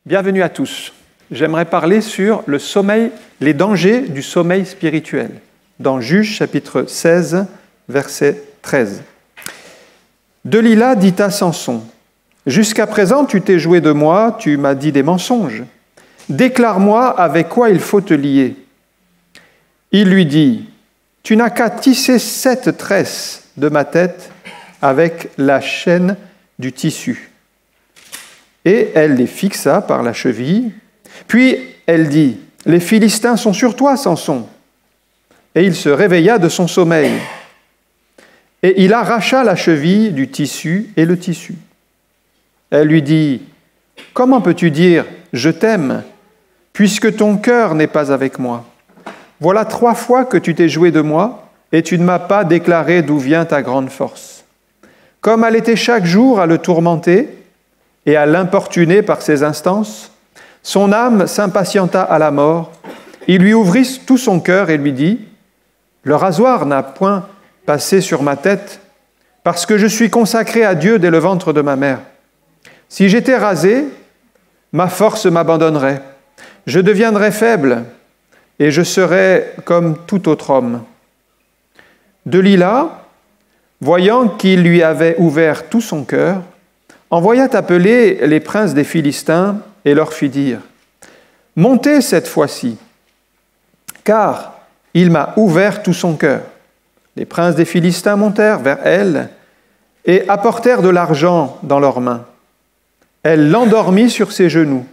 Bienvenue à tous. J'aimerais parler sur le sommeil, les dangers du sommeil spirituel, dans Juges chapitre 16, verset 13. Delilah dit à Samson, « Jusqu'à présent, tu t'es joué de moi, tu m'as dit des mensonges. Déclare-moi avec quoi il faut te lier. » Il lui dit, « Tu n'as qu'à tisser 7 tresses de ma tête avec la chaîne du tissu. » Et elle les fixa par la cheville. Puis elle dit, « Les Philistins sont sur toi, Samson. » Et il se réveilla de son sommeil. Et il arracha la cheville du tissu et le tissu. Elle lui dit, « Comment peux-tu dire « Je t'aime » puisque ton cœur n'est pas avec moi? Voilà 3 fois que tu t'es joué de moi et tu ne m'as pas déclaré d'où vient ta grande force. » Comme elle était chaque jour à le tourmenter et à l'importuner par ses instances, son âme s'impatienta à la mort. Il lui ouvrit tout son cœur et lui dit, « Le rasoir n'a point passé sur ma tête, parce que je suis consacré à Dieu dès le ventre de ma mère. Si j'étais rasé, ma force m'abandonnerait. Je deviendrais faible et je serais comme tout autre homme. » Delilah, voyant qu'il lui avait ouvert tout son cœur, envoya appeler les princes des Philistins et leur fit dire, « Montez cette fois-ci, car il m'a ouvert tout son cœur. » Les princes des Philistins montèrent vers elle et apportèrent de l'argent dans leurs mains. Elle l'endormit sur ses genoux.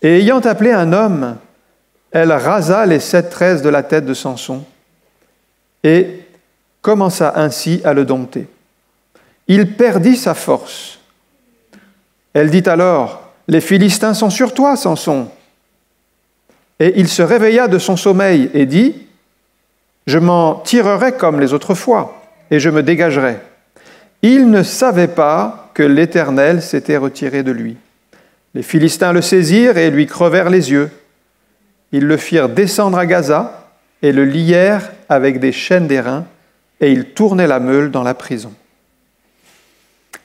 Et ayant appelé un homme, elle rasa les 7 tresses de la tête de Samson et commença ainsi à le dompter. Il perdit sa force. Elle dit alors, « Les Philistins sont sur toi, Samson. » Et il se réveilla de son sommeil et dit, « Je m'en tirerai comme les autres fois, et je me dégagerai. » Il ne savait pas que l'Éternel s'était retiré de lui. Les Philistins le saisirent et lui crevèrent les yeux. Ils le firent descendre à Gaza et le lièrent avec des chaînes d'airain, et ils tournaient la meule dans la prison.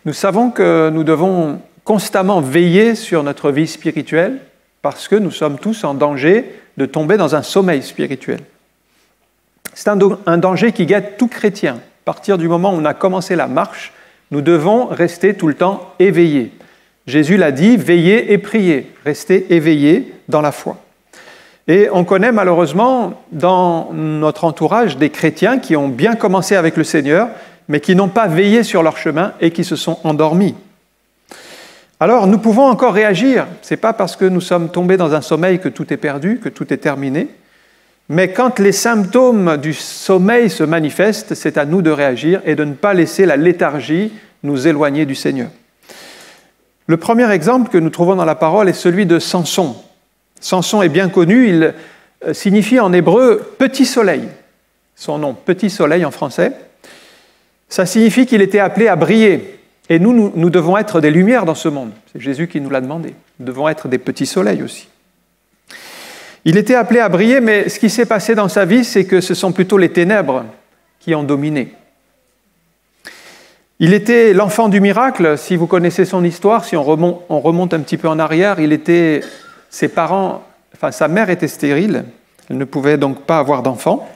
Nous savons que nous devons constamment veiller sur notre vie spirituelle parce que nous sommes tous en danger de tomber dans un sommeil spirituel. C'est un danger qui guette tout chrétien. À partir du moment où on a commencé la marche, nous devons rester tout le temps éveillés. Jésus l'a dit, veillez et priez, restez éveillés dans la foi. Et on connaît malheureusement dans notre entourage des chrétiens qui ont bien commencé avec le Seigneur, mais qui n'ont pas veillé sur leur chemin et qui se sont endormis. Alors nous pouvons encore réagir. Ce n'est pas parce que nous sommes tombés dans un sommeil que tout est perdu, que tout est terminé. Mais quand les symptômes du sommeil se manifestent, c'est à nous de réagir et de ne pas laisser la léthargie nous éloigner du Seigneur. Le premier exemple que nous trouvons dans la parole est celui de Samson. Samson est bien connu, il signifie en hébreu « petit soleil ». Son nom, « petit soleil » en français. Ça signifie qu'il était appelé à briller. Et nous devons être des lumières dans ce monde. C'est Jésus qui nous l'a demandé. Nous devons être des petits soleils aussi. Il était appelé à briller, mais ce qui s'est passé dans sa vie, c'est que ce sont plutôt les ténèbres qui ont dominé. Il était l'enfant du miracle. Si vous connaissez son histoire, si on remonte un petit peu en arrière, sa mère était stérile. Elle ne pouvait donc pas avoir d'enfant.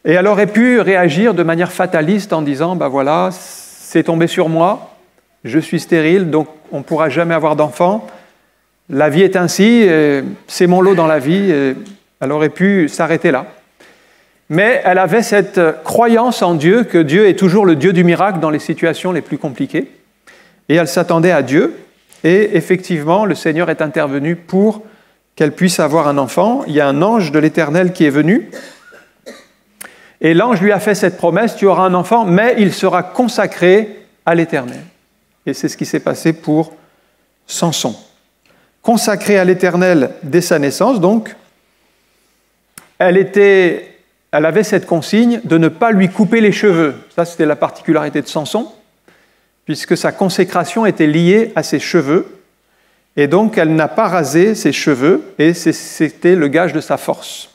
Et elle aurait pu réagir de manière fataliste en disant, ben voilà, c'est tombé sur moi, je suis stérile, donc on ne pourra jamais avoir d'enfant. La vie est ainsi, c'est mon lot dans la vie. Elle aurait pu s'arrêter là. Mais elle avait cette croyance en Dieu, que Dieu est toujours le Dieu du miracle dans les situations les plus compliquées. Et elle s'attendait à Dieu. Et effectivement, le Seigneur est intervenu pour qu'elle puisse avoir un enfant. Il y a un ange de l'Éternel qui est venu. Et l'ange lui a fait cette promesse, tu auras un enfant, mais il sera consacré à l'Éternel. Et c'est ce qui s'est passé pour Samson. Consacré à l'Éternel dès sa naissance, donc, elle avait cette consigne de ne pas lui couper les cheveux. Ça, c'était la particularité de Samson, puisque sa consécration était liée à ses cheveux. Et donc, elle n'a pas rasé ses cheveux, et c'était le gage de sa force.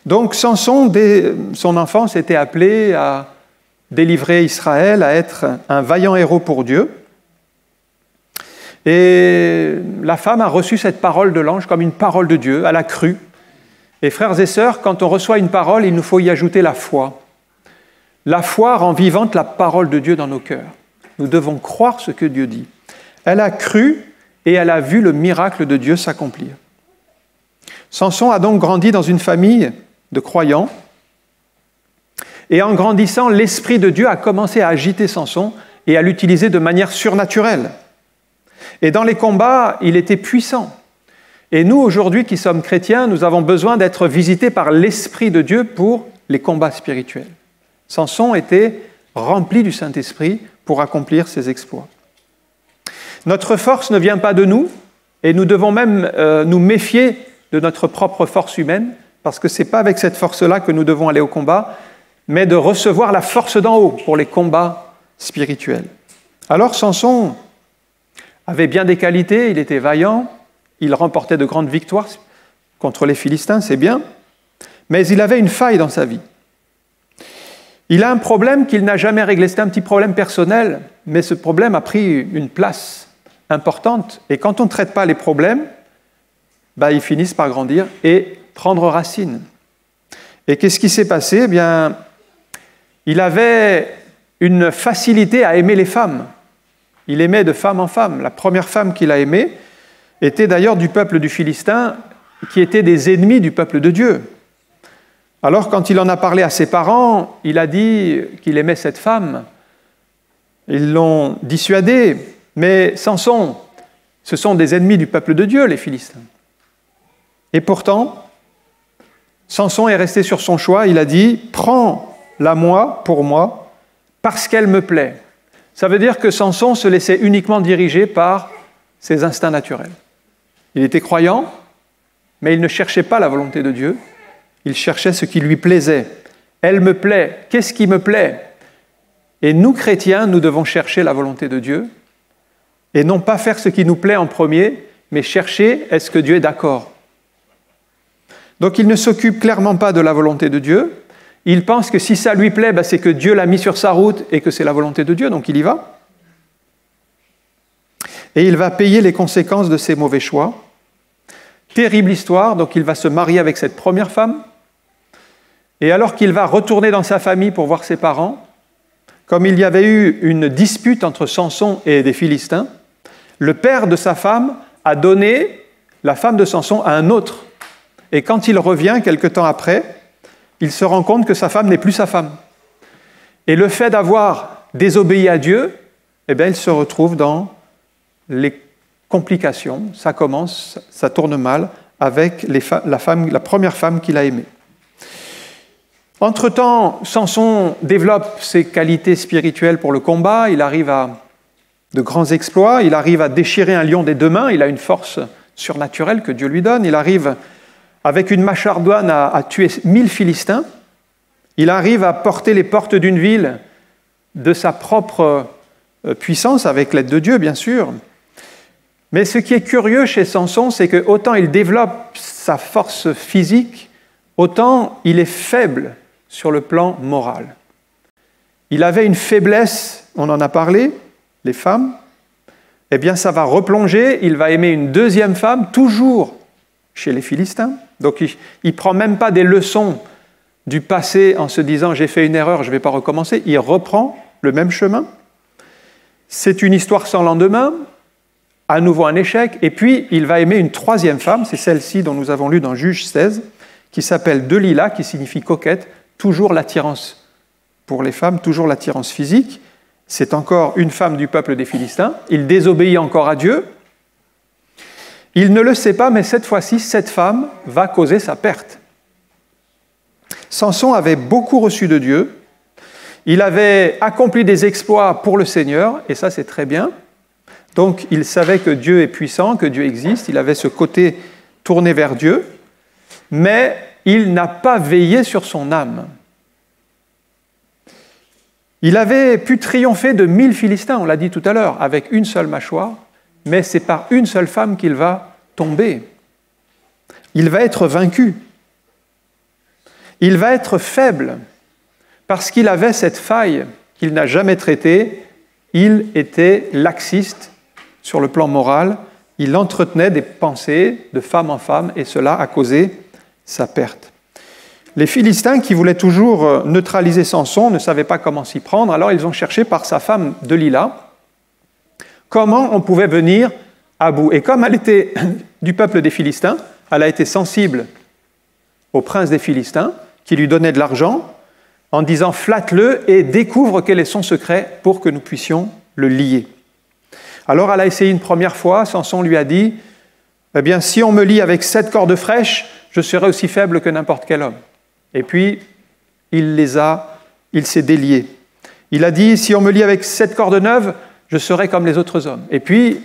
Donc Samson, dès son enfance, était appelé à délivrer Israël, à être un vaillant héros pour Dieu. Et la femme a reçu cette parole de l'ange comme une parole de Dieu, elle a cru. Et frères et sœurs, quand on reçoit une parole, il nous faut y ajouter la foi. La foi rend vivante la parole de Dieu dans nos cœurs. Nous devons croire ce que Dieu dit. Elle a cru et elle a vu le miracle de Dieu s'accomplir. Samson a donc grandi dans une famille de croyants. Et en grandissant, l'Esprit de Dieu a commencé à agiter Samson et à l'utiliser de manière surnaturelle. Et dans les combats, il était puissant. Et nous, aujourd'hui, qui sommes chrétiens, nous avons besoin d'être visités par l'Esprit de Dieu pour les combats spirituels. Samson était rempli du Saint-Esprit pour accomplir ses exploits. Notre force ne vient pas de nous, et nous devons même nous méfier de notre propre force humaine, parce que ce n'est pas avec cette force-là que nous devons aller au combat, mais de recevoir la force d'en haut pour les combats spirituels. Alors Samson avait bien des qualités, il était vaillant, il remportait de grandes victoires contre les Philistins, c'est bien, mais il avait une faille dans sa vie. Il a un problème qu'il n'a jamais réglé, c'était un petit problème personnel, mais ce problème a pris une place importante, et quand on ne traite pas les problèmes, ils finissent par grandir et prendre racine. Et qu'est-ce qui s'est passé ? Eh bien, il avait une facilité à aimer les femmes. Il aimait de femme en femme. La première femme qu'il a aimée était d'ailleurs du peuple du Philistin, qui étaient des ennemis du peuple de Dieu. Alors, quand il en a parlé à ses parents, il a dit qu'il aimait cette femme. Ils l'ont dissuadé. Mais Samson, ce sont des ennemis du peuple de Dieu, les Philistins. Et pourtant, Samson est resté sur son choix. Il a dit « Prends-la moi, pour moi, parce qu'elle me plaît ». Ça veut dire que Samson se laissait uniquement diriger par ses instincts naturels. Il était croyant, mais il ne cherchait pas la volonté de Dieu. Il cherchait ce qui lui plaisait. Elle me plaît. Qu'est-ce qui me plaît ? Et nous, chrétiens, nous devons chercher la volonté de Dieu et non pas faire ce qui nous plaît en premier, mais chercher est-ce que Dieu est d'accord. Donc il ne s'occupe clairement pas de la volonté de Dieu. Il pense que si ça lui plaît, c'est que Dieu l'a mis sur sa route et que c'est la volonté de Dieu, donc il y va. Et il va payer les conséquences de ses mauvais choix. Terrible histoire, donc il va se marier avec cette première femme. Et alors qu'il va retourner dans sa famille pour voir ses parents, comme il y avait eu une dispute entre Samson et des Philistins, le père de sa femme a donné la femme de Samson à un autre. Et quand il revient, quelque temps après, il se rend compte que sa femme n'est plus sa femme. Et le fait d'avoir désobéi à Dieu, il se retrouve dans les complications. Ça commence, ça tourne mal avec la première femme qu'il a aimée. Entre-temps, Samson développe ses qualités spirituelles pour le combat. Il arrive à de grands exploits. Il arrive à déchirer un lion des deux mains. Il a une force surnaturelle que Dieu lui donne. Il arrive avec une mâchoire-douane à tuer 1000 Philistins. Il arrive à porter les portes d'une ville de sa propre puissance, avec l'aide de Dieu, bien sûr. Mais ce qui est curieux chez Samson, c'est que autant il développe sa force physique, autant il est faible sur le plan moral. Il avait une faiblesse, on en a parlé, les femmes. Eh bien, ça va replonger, il va aimer une deuxième femme, toujours chez les Philistins. Donc, il ne prend même pas des leçons du passé en se disant « j'ai fait une erreur, je ne vais pas recommencer ». Il reprend le même chemin. C'est une histoire sans lendemain, à nouveau un échec. Et puis, il va aimer une troisième femme, c'est celle-ci dont nous avons lu dans Juge 16, qui s'appelle Delila, qui signifie coquette, toujours l'attirance pour les femmes, toujours l'attirance physique. C'est encore une femme du peuple des Philistins. Il désobéit encore à Dieu. Il ne le sait pas, mais cette fois-ci, cette femme va causer sa perte. Samson avait beaucoup reçu de Dieu. Il avait accompli des exploits pour le Seigneur, et ça c'est très bien. Donc il savait que Dieu est puissant, que Dieu existe, il avait ce côté tourné vers Dieu, mais il n'a pas veillé sur son âme. Il avait pu triompher de 1000 Philistins, on l'a dit tout à l'heure, avec une seule mâchoire, mais c'est par une seule femme qu'il va tomber. Il va être vaincu. Il va être faible, parce qu'il avait cette faille qu'il n'a jamais traitée. Il était laxiste sur le plan moral, il entretenait des pensées de femme en femme et cela a causé sa perte. Les Philistins qui voulaient toujours neutraliser Samson ne savaient pas comment s'y prendre, alors ils ont cherché par sa femme Delila comment on pouvait venir à bout. Et comme elle était du peuple des Philistins, elle a été sensible au prince des Philistins qui lui donnait de l'argent en disant « flatte-le et découvre quel est son secret pour que nous puissions le lier ». Alors elle a essayé une première fois, Samson lui a dit « Eh bien, si on me lie avec 7 cordes fraîches, je serai aussi faible que n'importe quel homme. » Et puis, il s'est délié. Il a dit « Si on me lie avec 7 cordes neuves, je serai comme les autres hommes. » Et puis,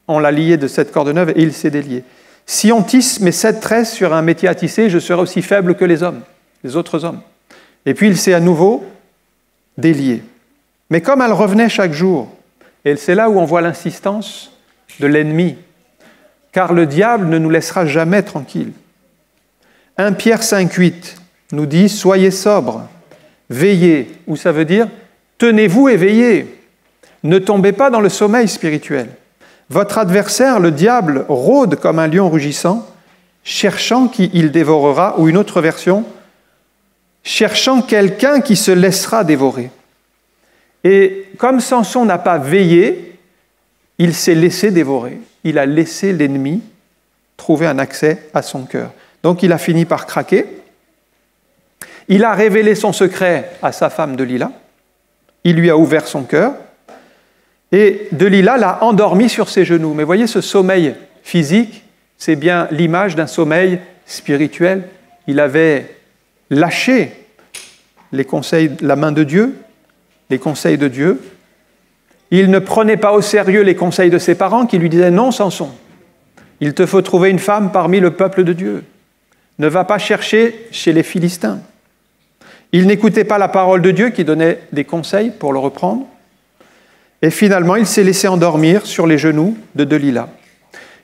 on l'a lié de 7 cordes neuves et il s'est délié. « Si on tisse mes 7 tresses sur un métier à tisser, je serai aussi faible que les hommes, les autres hommes. » Et puis, il s'est à nouveau délié. Mais comme elle revenait chaque jour, et c'est là où on voit l'insistance de l'ennemi, car le diable ne nous laissera jamais tranquilles. 1 Pierre 5,8 nous dit « Soyez sobres, veillez », ou ça veut dire « Tenez-vous et veillez, ne tombez pas dans le sommeil spirituel. Votre adversaire, le diable, rôde comme un lion rugissant, cherchant qui il dévorera », ou une autre version, « cherchant quelqu'un qui se laissera dévorer ». Et comme Samson n'a pas veillé, il s'est laissé dévorer. Il a laissé l'ennemi trouver un accès à son cœur. Donc il a fini par craquer. Il a révélé son secret à sa femme Delila. Il lui a ouvert son cœur. Et Delila l'a endormi sur ses genoux. Mais voyez, ce sommeil physique, c'est bien l'image d'un sommeil spirituel. Il avait lâché les conseils, la main de Dieu, les conseils de Dieu. Il ne prenait pas au sérieux les conseils de ses parents qui lui disaient « Non, Samson, il te faut trouver une femme parmi le peuple de Dieu. Ne va pas chercher chez les Philistins. » Il n'écoutait pas la parole de Dieu qui donnait des conseils pour le reprendre. Et finalement, il s'est laissé endormir sur les genoux de Delila.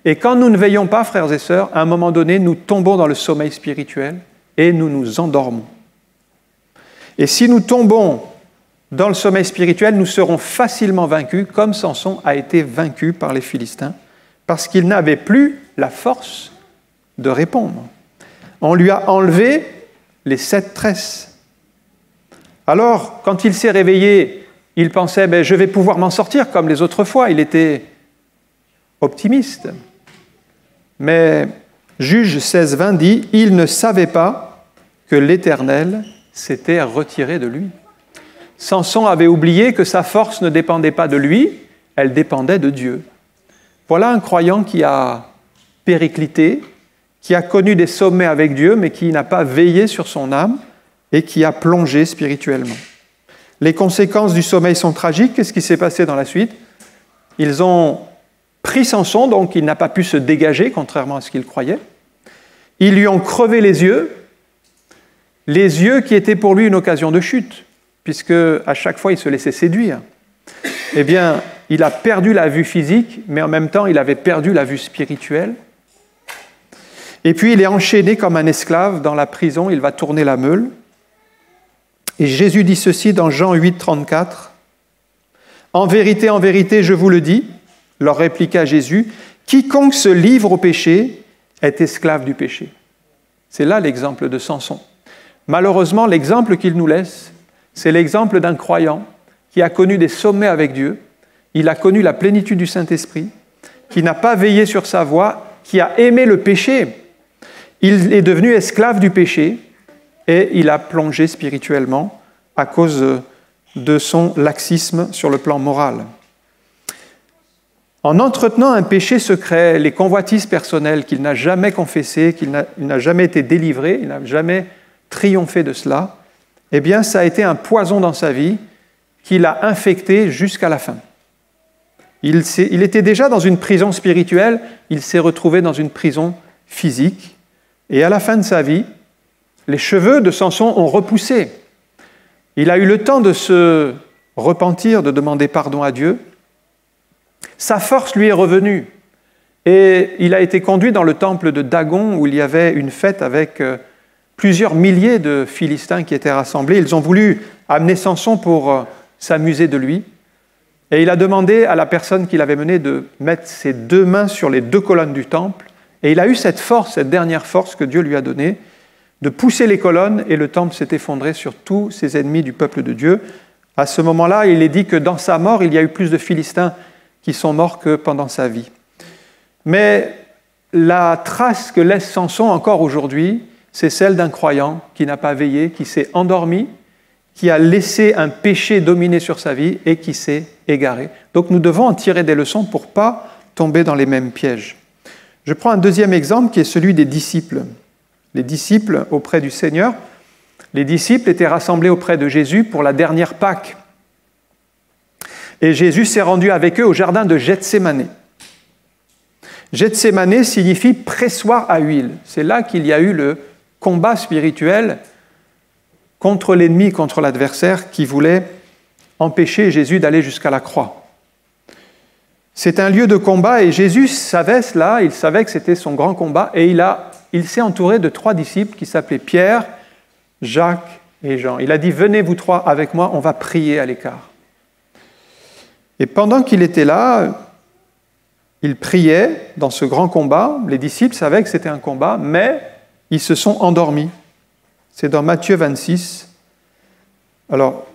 Et quand nous ne veillons pas, frères et sœurs, à un moment donné, nous tombons dans le sommeil spirituel et nous nous endormons. Et si nous tombons dans le sommeil spirituel, nous serons facilement vaincus, comme Samson a été vaincu par les Philistins, parce qu'il n'avait plus la force de répondre. On lui a enlevé les 7 tresses. Alors, quand il s'est réveillé, il pensait « je vais pouvoir m'en sortir comme les autres fois ». Il était optimiste. Mais Juge 16:20 dit « Il ne savait pas que l'Éternel s'était retiré de lui ». Samson avait oublié que sa force ne dépendait pas de lui, elle dépendait de Dieu. Voilà un croyant qui a périclité, qui a connu des sommets avec Dieu, mais qui n'a pas veillé sur son âme et qui a plongé spirituellement. Les conséquences du sommeil sont tragiques. Qu'est-ce qui s'est passé dans la suite? Ils ont pris Samson, donc il n'a pas pu se dégager, contrairement à ce qu'il croyait. Ils lui ont crevé les yeux qui étaient pour lui une occasion de chute, puisque à chaque fois il se laissait séduire. Eh bien, il a perdu la vue physique, mais en même temps, il avait perdu la vue spirituelle. Et puis, il est enchaîné comme un esclave dans la prison, il va tourner la meule. Et Jésus dit ceci dans Jean 8:34. « En vérité, je vous le dis, leur répliqua Jésus, quiconque se livre au péché est esclave du péché. » C'est là l'exemple de Samson. Malheureusement, l'exemple qu'il nous laisse, c'est l'exemple d'un croyant qui a connu des sommets avec Dieu, il a connu la plénitude du Saint-Esprit, qui n'a pas veillé sur sa voie, qui a aimé le péché. Il est devenu esclave du péché et il a plongé spirituellement à cause de son laxisme sur le plan moral. En entretenant un péché secret, les convoitises personnelles qu'il n'a jamais confessées, qu'il n'a jamais été délivré, il n'a jamais triomphé de cela, eh bien, ça a été un poison dans sa vie qui l'a infecté jusqu'à la fin. Il était déjà dans une prison spirituelle, il s'est retrouvé dans une prison physique, et à la fin de sa vie, les cheveux de Samson ont repoussé. Il a eu le temps de se repentir, de demander pardon à Dieu. Sa force lui est revenue, et il a été conduit dans le temple de Dagon, où il y avait une fête avec plusieurs milliers de Philistins qui étaient rassemblés. Ils ont voulu amener Samson pour s'amuser de lui. Et il a demandé à la personne qui l'avait mené de mettre ses 2 mains sur les 2 colonnes du temple. Et il a eu cette force, cette dernière force que Dieu lui a donnée, de pousser les colonnes, et le temple s'est effondré sur tous ses ennemis du peuple de Dieu. À ce moment-là, il est dit que dans sa mort, il y a eu plus de Philistins qui sont morts que pendant sa vie. Mais la trace que laisse Samson encore aujourd'hui, c'est celle d'un croyant qui n'a pas veillé, qui s'est endormi, qui a laissé un péché dominer sur sa vie et qui s'est égaré. Donc nous devons en tirer des leçons pour ne pas tomber dans les mêmes pièges. Je prends un deuxième exemple qui est celui des disciples. Les disciples auprès du Seigneur. Les disciples étaient rassemblés auprès de Jésus pour la dernière Pâque. Et Jésus s'est rendu avec eux au jardin de Gethsémanée. Gethsémanée signifie pressoir à huile. C'est là qu'il y a eu le combat spirituel contre l'ennemi, contre l'adversaire qui voulait empêcher Jésus d'aller jusqu'à la croix. C'est un lieu de combat et Jésus savait cela, il savait que c'était son grand combat et il s'est entouré de 3 disciples qui s'appelaient Pierre, Jacques et Jean. Il a dit « Venez vous 3 avec moi, on va prier à l'écart ». Et pendant qu'il était là, il priait dans ce grand combat. Les disciples savaient que c'était un combat, mais ils se sont endormis. C'est dans Matthieu 26. Alors,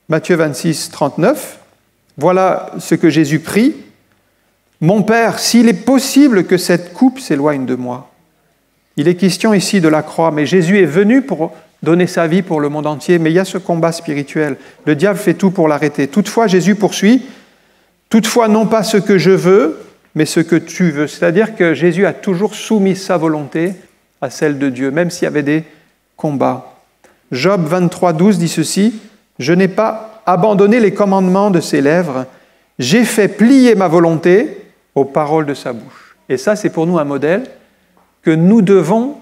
Matthieu 26, 39. Voilà ce que Jésus prie. « Mon Père, s'il est possible que cette coupe s'éloigne de moi. » Il est question ici de la croix, mais Jésus est venu pour donner sa vie pour le monde entier, mais il y a ce combat spirituel. Le diable fait tout pour l'arrêter. Toutefois, Jésus poursuit. « Toutefois, non pas ce que je veux, mais ce que tu veux. » C'est-à-dire que Jésus a toujours soumis sa volonté à celle de Dieu, même s'il y avait des combats. Job 23, 12 dit ceci, « Je n'ai pas abandonné les commandements de ses lèvres, j'ai fait plier ma volonté aux paroles de sa bouche. » Et ça, c'est pour nous un modèle que nous devons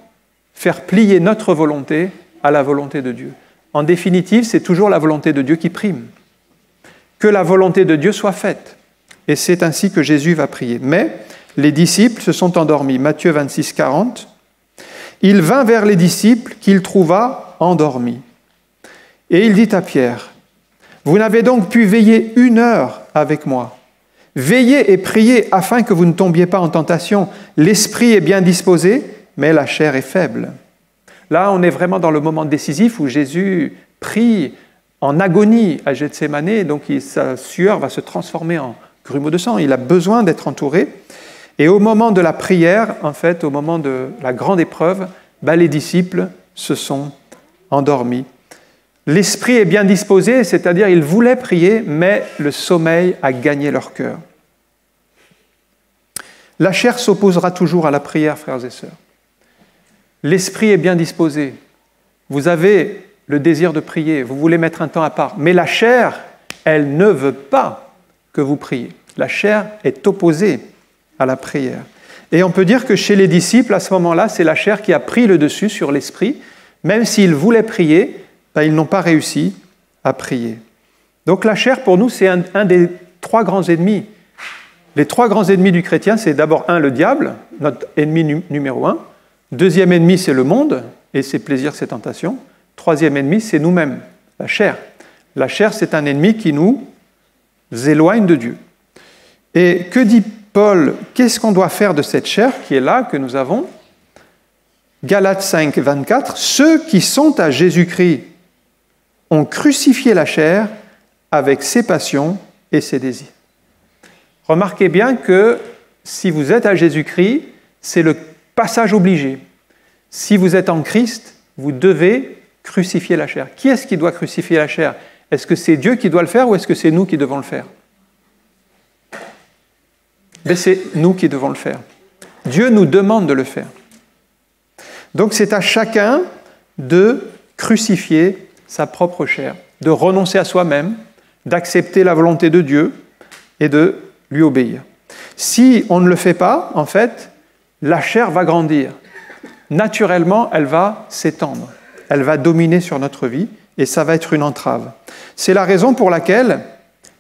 faire plier notre volonté à la volonté de Dieu. En définitive, c'est toujours la volonté de Dieu qui prime. Que la volonté de Dieu soit faite. Et c'est ainsi que Jésus va prier. Mais les disciples se sont endormis. Matthieu 26, 40. Il vint vers les disciples qu'il trouva endormis. Et il dit à Pierre, « Vous n'avez donc pu veiller 1 heure avec moi. Veillez et priez afin que vous ne tombiez pas en tentation. L'esprit est bien disposé, mais la chair est faible. » Là, on est vraiment dans le moment décisif où Jésus prie en agonie à Gethsémanée, donc sa sueur va se transformer en grumeaux de sang. Il a besoin d'être entouré. Et au moment de la prière, en fait, au moment de la grande épreuve, les disciples se sont endormis. L'esprit est bien disposé, c'est-à-dire ils voulaient prier, mais le sommeil a gagné leur cœur. La chair s'opposera toujours à la prière, frères et sœurs. L'esprit est bien disposé. Vous avez le désir de prier, vous voulez mettre un temps à part, mais la chair, elle ne veut pas que vous priez. La chair est opposée à la prière. Et on peut dire que chez les disciples, à ce moment-là, c'est la chair qui a pris le dessus sur l'esprit. Même s'ils voulaient prier, ils n'ont pas réussi à prier. Donc la chair, pour nous, c'est un des 3 grands ennemis. Les 3 grands ennemis du chrétien, c'est d'abord le diable, notre ennemi numéro 1. Deuxième ennemi, c'est le monde et ses plaisirs, ses tentations. Troisième ennemi, c'est nous-mêmes, la chair. La chair, c'est un ennemi qui nous éloigne de Dieu. Et que dit Paul? Qu'est-ce qu'on doit faire de cette chair qui est là, que nous avons? Galates 5, 24. Ceux qui sont à Jésus-Christ ont crucifié la chair avec ses passions et ses désirs. Remarquez bien que si vous êtes à Jésus-Christ, c'est le passage obligé. Si vous êtes en Christ, vous devez crucifier la chair. Qui est-ce qui doit crucifier la chair? Est-ce que c'est Dieu qui doit le faire ou est-ce que c'est nous qui devons le faire? Mais c'est nous qui devons le faire. Dieu nous demande de le faire. Donc c'est à chacun de crucifier sa propre chair, de renoncer à soi-même, d'accepter la volonté de Dieu et de lui obéir. Si on ne le fait pas, en fait, la chair va grandir. Naturellement, elle va s'étendre. Elle va dominer sur notre vie et ça va être une entrave. C'est la raison pour laquelle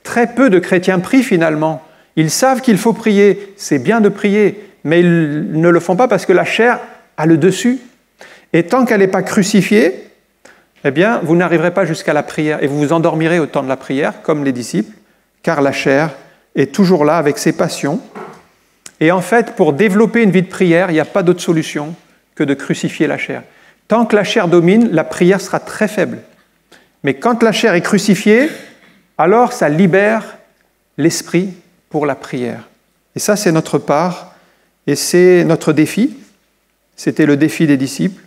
très peu de chrétiens prient finalement. Ils savent qu'il faut prier, c'est bien de prier, mais ils ne le font pas parce que la chair a le dessus. Et tant qu'elle n'est pas crucifiée, eh bien, vous n'arriverez pas jusqu'à la prière et vous vous endormirez au temps de la prière, comme les disciples car la chair est toujours là avec ses passions. Et en fait, pour développer une vie de prière, il n'y a pas d'autre solution que de crucifier la chair. Tant que la chair domine, la prière sera très faible. Mais quand la chair est crucifiée, alors ça libère l'esprit pour la prière. Et ça, c'est notre part et c'est notre défi. C'était le défi des disciples.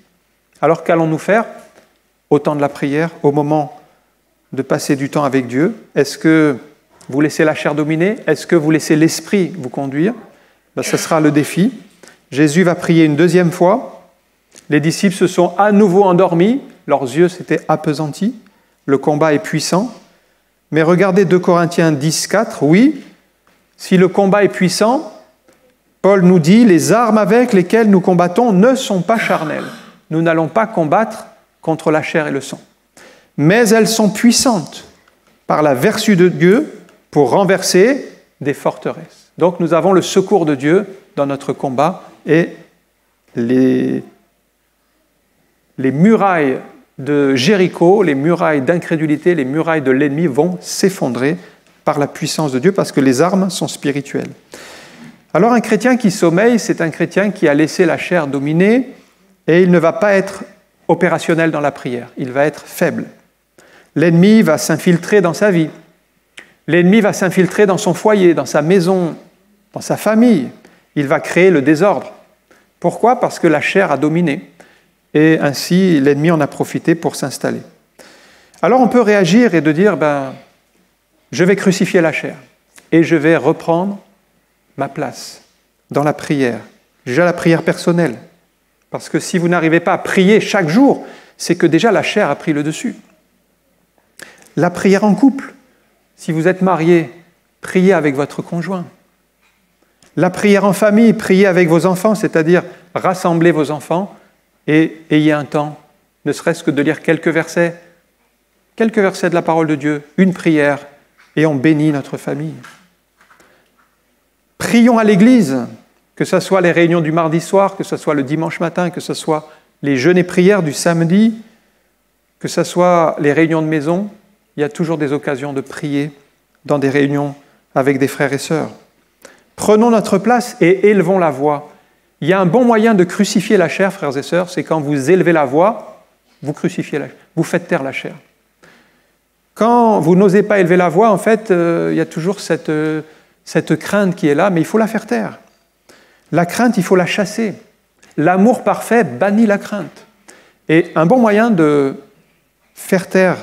Alors qu'allons-nous faire au temps de la prière, au moment de passer du temps avec Dieu? Est-ce que vous laissez la chair dominer? Est-ce que vous laissez l'esprit vous conduire? Ce sera le défi. Jésus va prier une deuxième fois. Les disciples se sont à nouveau endormis. Leurs yeux s'étaient appesantis. Le combat est puissant. Mais regardez 2 Corinthiens 10, 4. Oui, si le combat est puissant, Paul nous dit, les armes avec lesquelles nous combattons ne sont pas charnelles. Nous n'allons pas combattre contre la chair et le sang. Mais elles sont puissantes par la vertu de Dieu pour renverser des forteresses. Donc nous avons le secours de Dieu dans notre combat et les murailles de Jéricho, les murailles d'incrédulité, les murailles de l'ennemi vont s'effondrer par la puissance de Dieu parce que les armes sont spirituelles. Alors un chrétien qui sommeille, c'est un chrétien qui a laissé la chair dominer et il ne va pas être opérationnel dans la prière, il va être faible. L'ennemi va s'infiltrer dans sa vie. L'ennemi va s'infiltrer dans son foyer, dans sa maison, dans sa famille. Il va créer le désordre. Pourquoi? Parce que la chair a dominé. Et ainsi, l'ennemi en a profité pour s'installer. Alors on peut réagir et de dire, je vais crucifier la chair et je vais reprendre ma place dans la prière. Déjà la prière personnelle. Parce que si vous n'arrivez pas à prier chaque jour, c'est que déjà la chair a pris le dessus. La prière en couple. Si vous êtes marié, priez avec votre conjoint. La prière en famille, priez avec vos enfants, c'est-à-dire rassemblez vos enfants et ayez un temps, ne serait-ce que de lire quelques versets de la parole de Dieu, une prière, et on bénit notre famille. Prions à l'église, que ce soit les réunions du mardi soir, que ce soit le dimanche matin, que ce soit les jeûnes et prières du samedi, que ce soit les réunions de maison, il y a toujours des occasions de prier dans des réunions avec des frères et sœurs. Prenons notre place et élevons la voix. Il y a un bon moyen de crucifier la chair, frères et sœurs, c'est quand vous élevez la voix, vous crucifiez la chair, vous faites taire la chair. Quand vous n'osez pas élever la voix, en fait, il y a toujours cette crainte qui est là, mais il faut la faire taire. La crainte, il faut la chasser. L'amour parfait bannit la crainte. Et un bon moyen de faire taire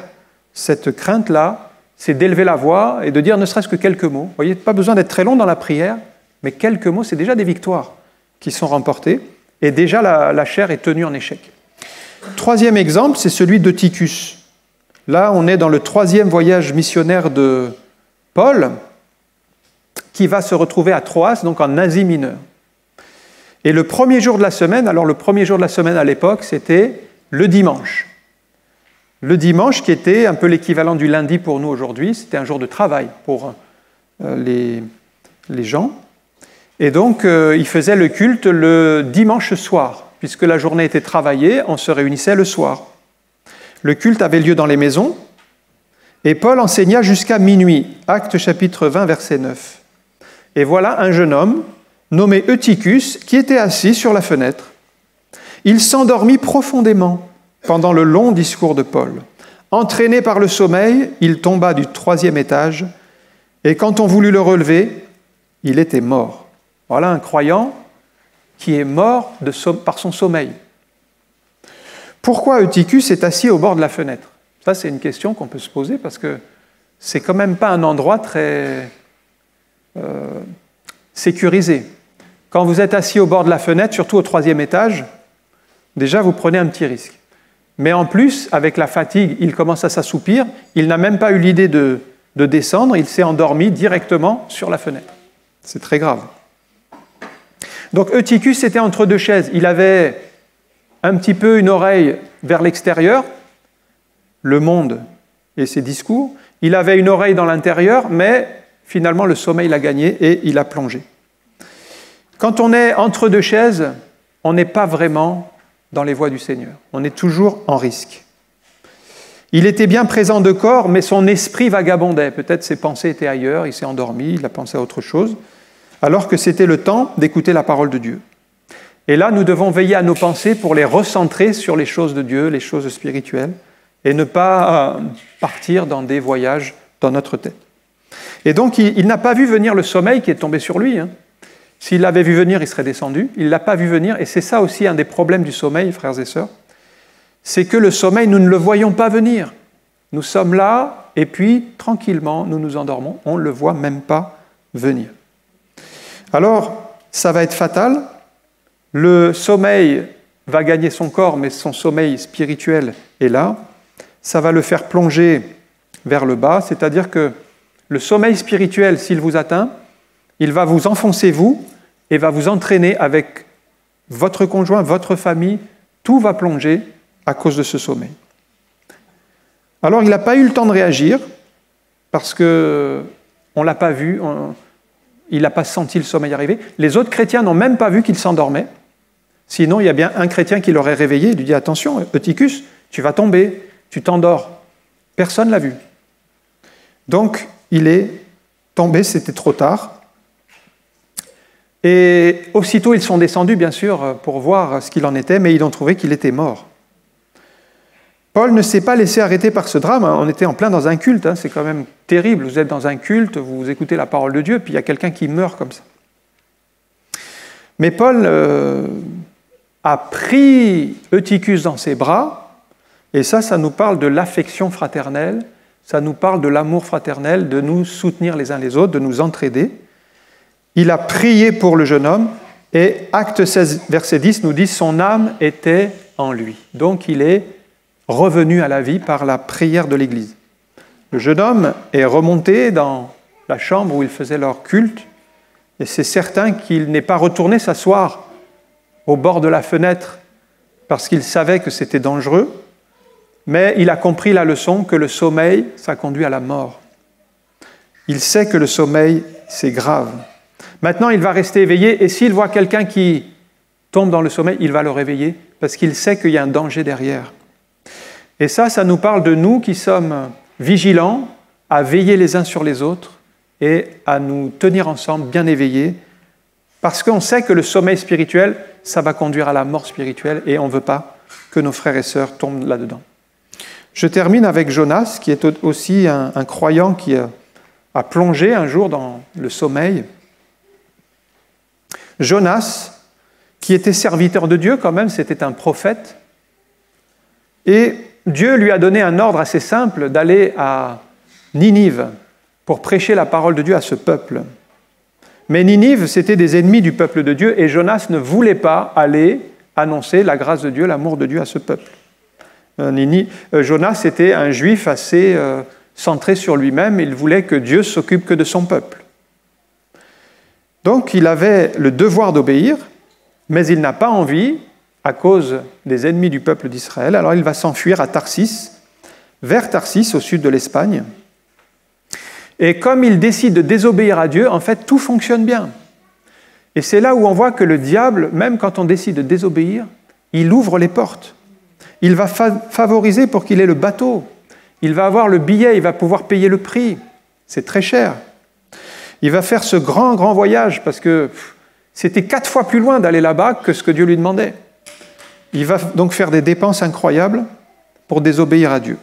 cette crainte-là, c'est d'élever la voix et de dire ne serait-ce que quelques mots. Vous voyez, pas besoin d'être très long dans la prière, mais quelques mots, c'est déjà des victoires qui sont remportées, et déjà la chair est tenue en échec. Troisième exemple, c'est celui d'Eutychus. Là, on est dans le 3e voyage missionnaire de Paul, qui va se retrouver à Troas, donc en Asie mineure. Et le premier jour de la semaine, alors le premier jour de la semaine à l'époque, c'était le dimanche. Le dimanche qui était un peu l'équivalent du lundi pour nous aujourd'hui, c'était un jour de travail pour les gens. Et donc, ils faisaient le culte le dimanche soir, puisque la journée était travaillée, on se réunissait le soir. Le culte avait lieu dans les maisons, et Paul enseigna jusqu'à minuit, Actes chapitre 20, verset 9. Et voilà un jeune homme, nommé Eutychus, qui était assis sur la fenêtre. Il s'endormit profondément pendant le long discours de Paul. Entraîné par le sommeil, il tomba du 3e étage, et quand on voulut le relever, il était mort. Voilà un croyant qui est mort par son sommeil. Pourquoi Eutychus est assis au bord de la fenêtre? Ça, c'est une question qu'on peut se poser, parce que c'est quand même pas un endroit très sécurisé. Quand vous êtes assis au bord de la fenêtre, surtout au 3e étage, déjà vous prenez un petit risque. Mais en plus, avec la fatigue, il commence à s'assoupir, il n'a même pas eu l'idée de descendre, il s'est endormi directement sur la fenêtre. C'est très grave. Donc Eutychus était entre deux chaises, il avait un petit peu une oreille vers l'extérieur, le monde et ses discours, il avait une oreille dans l'intérieur, mais finalement le sommeil l'a gagné et il a plongé. Quand on est entre deux chaises, on n'est pas vraiment dans les voies du Seigneur. On est toujours en risque. Il était bien présent de corps, mais son esprit vagabondait. Peut-être ses pensées étaient ailleurs, il s'est endormi, il a pensé à autre chose, alors que c'était le temps d'écouter la parole de Dieu. Et là, nous devons veiller à nos pensées pour les recentrer sur les choses de Dieu, les choses spirituelles, et ne pas partir dans des voyages dans notre tête. Et donc, il n'a pas vu venir le sommeil qui est tombé sur lui. S'il l'avait vu venir, il serait descendu. Il ne l'a pas vu venir, et c'est ça aussi un des problèmes du sommeil, frères et sœurs. C'est que le sommeil, nous ne le voyons pas venir. Nous sommes là, et puis, tranquillement, nous nous endormons. On ne le voit même pas venir. Alors, ça va être fatal. Le sommeil va gagner son corps, mais son sommeil spirituel est là. Ça va le faire plonger vers le bas, c'est-à-dire que le sommeil spirituel, s'il vous atteint, il va vous enfoncer, vous, et va vous entraîner avec votre conjoint, votre famille. Tout va plonger à cause de ce sommeil. Alors, il n'a pas eu le temps de réagir, parce qu'on ne l'a pas vu, il n'a pas senti le sommeil arriver. Les autres chrétiens n'ont même pas vu qu'il s'endormait. Sinon, il y a bien un chrétien qui l'aurait réveillé, il lui dit « Attention, Eutychus, tu vas tomber, tu t'endors. » Personne ne l'a vu. Donc, il est tombé, c'était trop tard. Et aussitôt, ils sont descendus, bien sûr, pour voir ce qu'il en était, mais ils ont trouvé qu'il était mort. Paul ne s'est pas laissé arrêter par ce drame. On était en plein dans un culte, c'est quand même terrible. Vous êtes dans un culte, vous écoutez la parole de Dieu, puis il y a quelqu'un qui meurt comme ça. Mais Paul a pris Eutychus dans ses bras, et ça nous parle de l'affection fraternelle, ça nous parle de l'amour fraternel, de nous soutenir les uns les autres, de nous entraider. Il a prié pour le jeune homme, et Acte 16, verset 10 nous dit « Son âme était en lui ». Donc il est revenu à la vie par la prière de l'Église. Le jeune homme est remonté dans la chambre où ils faisaient leur culte, et c'est certain qu'il n'est pas retourné s'asseoir au bord de la fenêtre parce qu'il savait que c'était dangereux, mais il a compris la leçon que le sommeil, ça conduit à la mort. Il sait que le sommeil, c'est grave. Maintenant, il va rester éveillé, et s'il voit quelqu'un qui tombe dans le sommeil, il va le réveiller, parce qu'il sait qu'il y a un danger derrière. Et ça nous parle de nous qui sommes vigilants à veiller les uns sur les autres et à nous tenir ensemble, bien éveillés, parce qu'on sait que le sommeil spirituel, ça va conduire à la mort spirituelle, et on ne veut pas que nos frères et sœurs tombent là-dedans. Je termine avec Jonas, qui est aussi un croyant qui a plongé un jour dans le sommeil. Jonas, qui était serviteur de Dieu quand même, c'était un prophète, et Dieu lui a donné un ordre assez simple d'aller à Ninive pour prêcher la parole de Dieu à ce peuple. Mais Ninive, c'était des ennemis du peuple de Dieu, et Jonas ne voulait pas aller annoncer la grâce de Dieu, l'amour de Dieu à ce peuple. Jonas était un juif assez centré sur lui-même, il voulait que Dieu s'occupe que de son peuple. Donc il avait le devoir d'obéir, mais il n'a pas envie, à cause des ennemis du peuple d'Israël, alors il va s'enfuir à Tarsis, vers Tarsis, au sud de l'Espagne. Et comme il décide de désobéir à Dieu, en fait, tout fonctionne bien. Et c'est là où on voit que le diable, même quand on décide de désobéir, il ouvre les portes. Il va favoriser pour qu'il ait le bateau. Il va avoir le billet, il va pouvoir payer le prix. C'est très cher. Il va faire ce grand voyage, parce que c'était 4 fois plus loin d'aller là-bas que ce que Dieu lui demandait. Il va donc faire des dépenses incroyables pour désobéir à Dieu.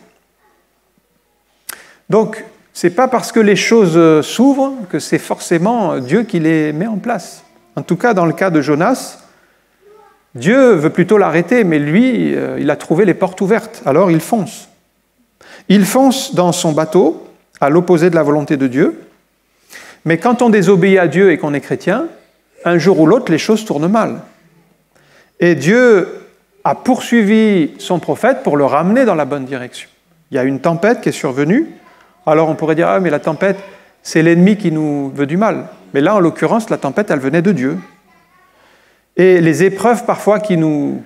Donc, ce n'est pas parce que les choses s'ouvrent que c'est forcément Dieu qui les met en place. En tout cas, dans le cas de Jonas, Dieu veut plutôt l'arrêter, mais lui, il a trouvé les portes ouvertes, alors il fonce. Il fonce dans son bateau, à l'opposé de la volonté de Dieu, mais quand on désobéit à Dieu et qu'on est chrétien, un jour ou l'autre, les choses tournent mal. Et Dieu a poursuivi son prophète pour le ramener dans la bonne direction. Il y a une tempête qui est survenue. Alors on pourrait dire « Ah, mais la tempête, c'est l'ennemi qui nous veut du mal. » Mais là, en l'occurrence, la tempête, elle venait de Dieu. Et les épreuves, parfois, qui nous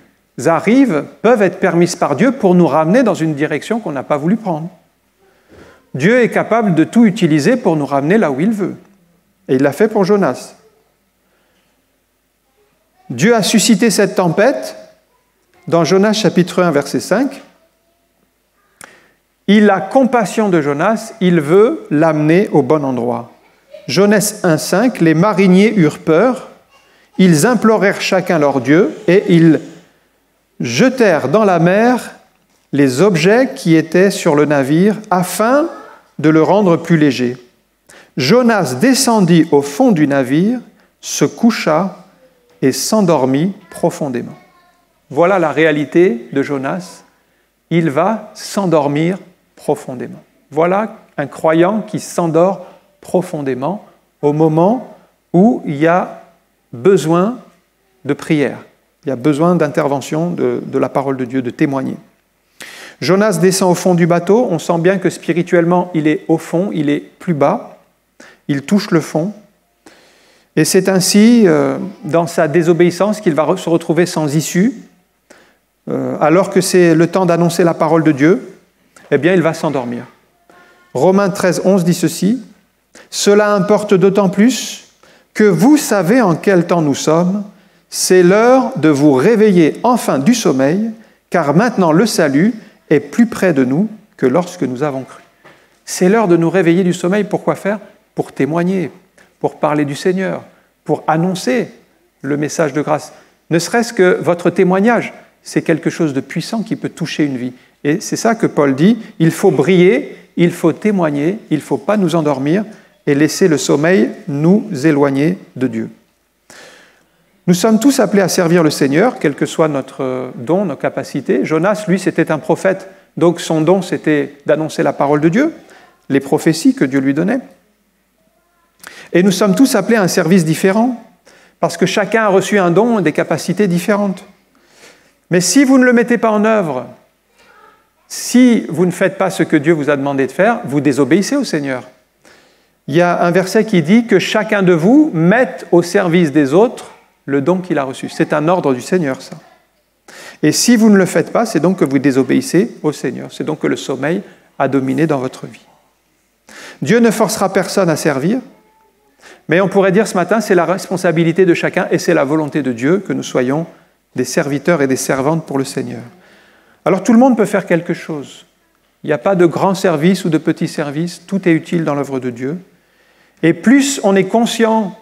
arrivent, peuvent être permises par Dieu pour nous ramener dans une direction qu'on n'a pas voulu prendre. Dieu est capable de tout utiliser pour nous ramener là où il veut. Et il l'a fait pour Jonas. Dieu a suscité cette tempête dans Jonas chapitre 1, verset 5. il a compassion de Jonas, il veut l'amener au bon endroit. Jonas 1,5, les mariniers eurent peur, ils implorèrent chacun leur Dieu et ils jetèrent dans la mer les objets qui étaient sur le navire afin de le rendre plus léger. Jonas descendit au fond du navire, se coucha et s'endormit profondément. Voilà la réalité de Jonas. Il va s'endormir profondément. Voilà un croyant qui s'endort profondément au moment où il y a besoin de prière. Il y a besoin d'intervention de la parole de Dieu, de témoigner. Jonas descend au fond du bateau. On sent bien que spirituellement, il est au fond, il est plus bas. Il touche le fond. Et c'est ainsi, dans sa désobéissance, qu'il va se retrouver sans issue. Alors que c'est le temps d'annoncer la parole de Dieu, eh bien, il va s'endormir. Romains 13,11 dit ceci, « Cela importe d'autant plus que vous savez en quel temps nous sommes. C'est l'heure de vous réveiller enfin du sommeil, car maintenant le salut est plus près de nous que lorsque nous avons cru. » C'est l'heure de nous réveiller du sommeil. Pourquoi faire ? Pour témoigner, pour parler du Seigneur, pour annoncer le message de grâce. Ne serait-ce que votre témoignage, c'est quelque chose de puissant qui peut toucher une vie. Et c'est ça que Paul dit, il faut briller, il faut témoigner, il ne faut pas nous endormir et laisser le sommeil nous éloigner de Dieu. Nous sommes tous appelés à servir le Seigneur, quel que soit notre don, nos capacités. Jonas, lui, c'était un prophète, donc son don, c'était d'annoncer la parole de Dieu, les prophéties que Dieu lui donnait. Et nous sommes tous appelés à un service différent, parce que chacun a reçu un don et des capacités différentes. Mais si vous ne le mettez pas en œuvre, si vous ne faites pas ce que Dieu vous a demandé de faire, vous désobéissez au Seigneur. Il y a un verset qui dit que chacun de vous mette au service des autres le don qu'il a reçu. C'est un ordre du Seigneur, ça. Et si vous ne le faites pas, c'est donc que vous désobéissez au Seigneur. C'est donc que le sommeil a dominé dans votre vie. Dieu ne forcera personne à servir, mais on pourrait dire ce matin, c'est la responsabilité de chacun et c'est la volonté de Dieu que nous soyons des serviteurs et des servantes pour le Seigneur. Alors tout le monde peut faire quelque chose. Il n'y a pas de grand service ou de petit service, tout est utile dans l'œuvre de Dieu. Et plus on est conscient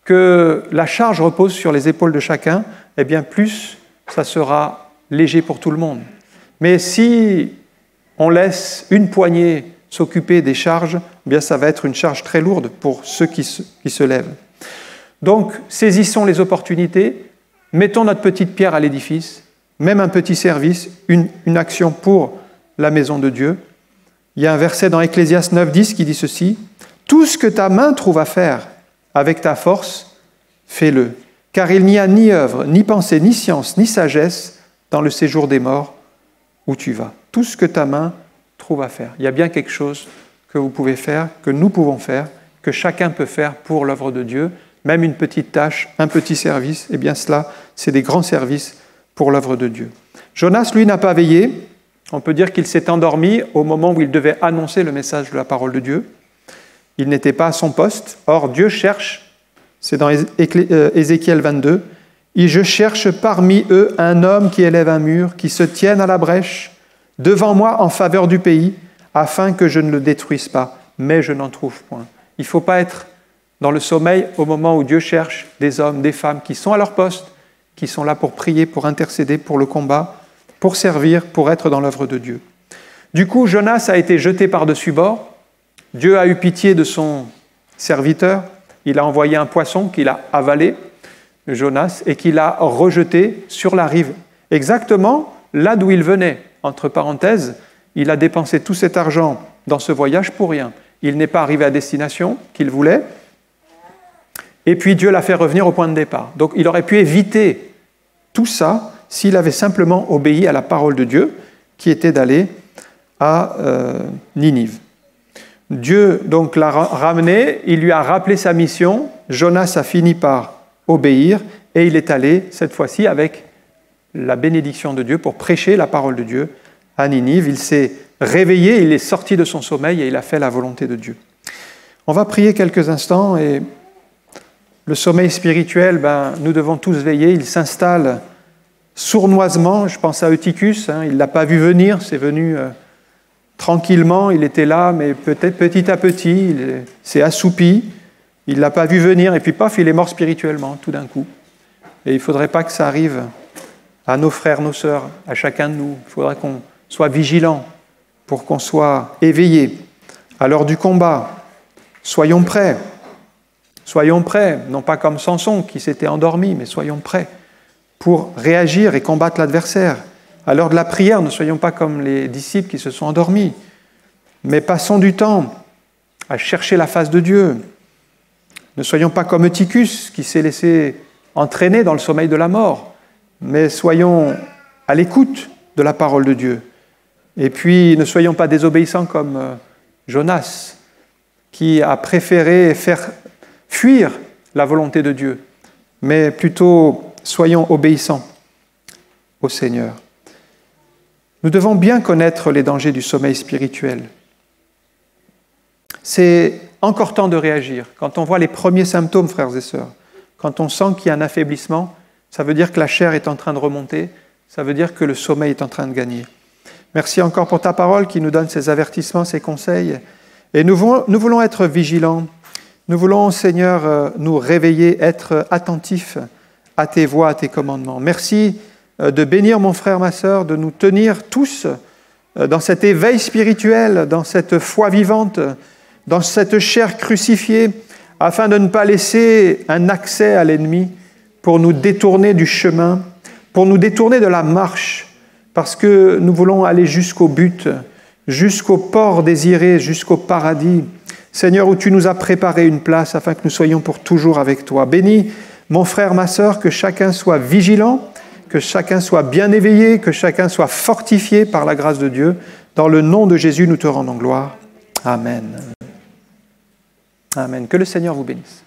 que la charge repose sur les épaules de chacun, eh bien plus ça sera léger pour tout le monde. Mais si on laisse une poignée s'occuper des charges, eh bien ça va être une charge très lourde pour ceux qui se lèvent. Donc saisissons les opportunités, mettons notre petite pierre à l'édifice, même un petit service, une action pour la maison de Dieu. Il y a un verset dans Ecclésiaste 9,10 qui dit ceci, « Tout ce que ta main trouve à faire avec ta force, fais-le, car il n'y a ni œuvre, ni pensée, ni science, ni sagesse dans le séjour des morts où tu vas. » Tout ce que ta main trouve à faire. Il y a bien quelque chose que vous pouvez faire, que nous pouvons faire, que chacun peut faire pour l'œuvre de Dieu, même une petite tâche, un petit service, eh bien cela, c'est des grands services pour l'œuvre de Dieu. Jonas, lui, n'a pas veillé. On peut dire qu'il s'est endormi au moment où il devait annoncer le message de la parole de Dieu. Il n'était pas à son poste. Or, Dieu cherche, c'est dans Ézéchiel 22, « Et je cherche parmi eux un homme qui élève un mur, qui se tienne à la brèche, devant moi en faveur du pays, afin que je ne le détruise pas. Mais je n'en trouve point. » Il ne faut pas être dans le sommeil au moment où Dieu cherche des hommes, des femmes qui sont à leur poste, qui sont là pour prier, pour intercéder, pour le combat, pour servir, pour être dans l'œuvre de Dieu. Du coup, Jonas a été jeté par-dessus bord. Dieu a eu pitié de son serviteur. Il a envoyé un poisson qu'il a avalé, Jonas, et qu'il a rejeté sur la rive. Exactement là d'où il venait. Entre parenthèses, il a dépensé tout cet argent dans ce voyage pour rien. Il n'est pas arrivé à destination qu'il voulait. Et puis Dieu l'a fait revenir au point de départ. Donc il aurait pu éviter tout ça s'il avait simplement obéi à la parole de Dieu, qui était d'aller à Ninive. Dieu donc l'a ramené, il lui a rappelé sa mission, Jonas a fini par obéir, et il est allé, cette fois-ci, avec la bénédiction de Dieu pour prêcher la parole de Dieu à Ninive. Il s'est réveillé, il est sorti de son sommeil et il a fait la volonté de Dieu. On va prier quelques instants et le sommeil spirituel, nous devons tous veiller, il s'installe sournoisement. Je pense à Eutychus, il ne l'a pas vu venir, c'est venu tranquillement, il était là, mais peut-être petit à petit, il s'est assoupi, il ne l'a pas vu venir, et puis paf, il est mort spirituellement, tout d'un coup. Et il ne faudrait pas que ça arrive à nos frères, nos sœurs, à chacun de nous. Il faudrait qu'on soit vigilant pour qu'on soit éveillé à l'heure du combat. Soyons prêts, non pas comme Samson qui s'était endormi, mais soyons prêts pour réagir et combattre l'adversaire. À l'heure de la prière, ne soyons pas comme les disciples qui se sont endormis, mais passons du temps à chercher la face de Dieu. Ne soyons pas comme Eutychus qui s'est laissé entraîner dans le sommeil de la mort, mais soyons à l'écoute de la parole de Dieu. Et puis, ne soyons pas désobéissants comme Jonas, qui a préféré faire fuir la volonté de Dieu, mais plutôt soyons obéissants au Seigneur. Nous devons bien connaître les dangers du sommeil spirituel. C'est encore temps de réagir. Quand on voit les premiers symptômes, frères et sœurs, quand on sent qu'il y a un affaiblissement, ça veut dire que la chair est en train de remonter, ça veut dire que le sommeil est en train de gagner. Merci encore pour ta parole qui nous donne ces avertissements, ces conseils. Et nous voulons être vigilants. Nous voulons, Seigneur, nous réveiller, être attentifs à tes voies, à tes commandements. Merci de bénir mon frère, ma sœur, de nous tenir tous dans cet éveil spirituel, dans cette foi vivante, dans cette chair crucifiée, afin de ne pas laisser un accès à l'ennemi pour nous détourner du chemin, pour nous détourner de la marche, parce que nous voulons aller jusqu'au but, jusqu'au port désiré, jusqu'au paradis. Seigneur, où tu nous as préparé une place afin que nous soyons pour toujours avec toi. Bénis mon frère, ma sœur, que chacun soit vigilant, que chacun soit bien éveillé, que chacun soit fortifié par la grâce de Dieu. Dans le nom de Jésus, nous te rendons gloire. Amen. Amen. Que le Seigneur vous bénisse.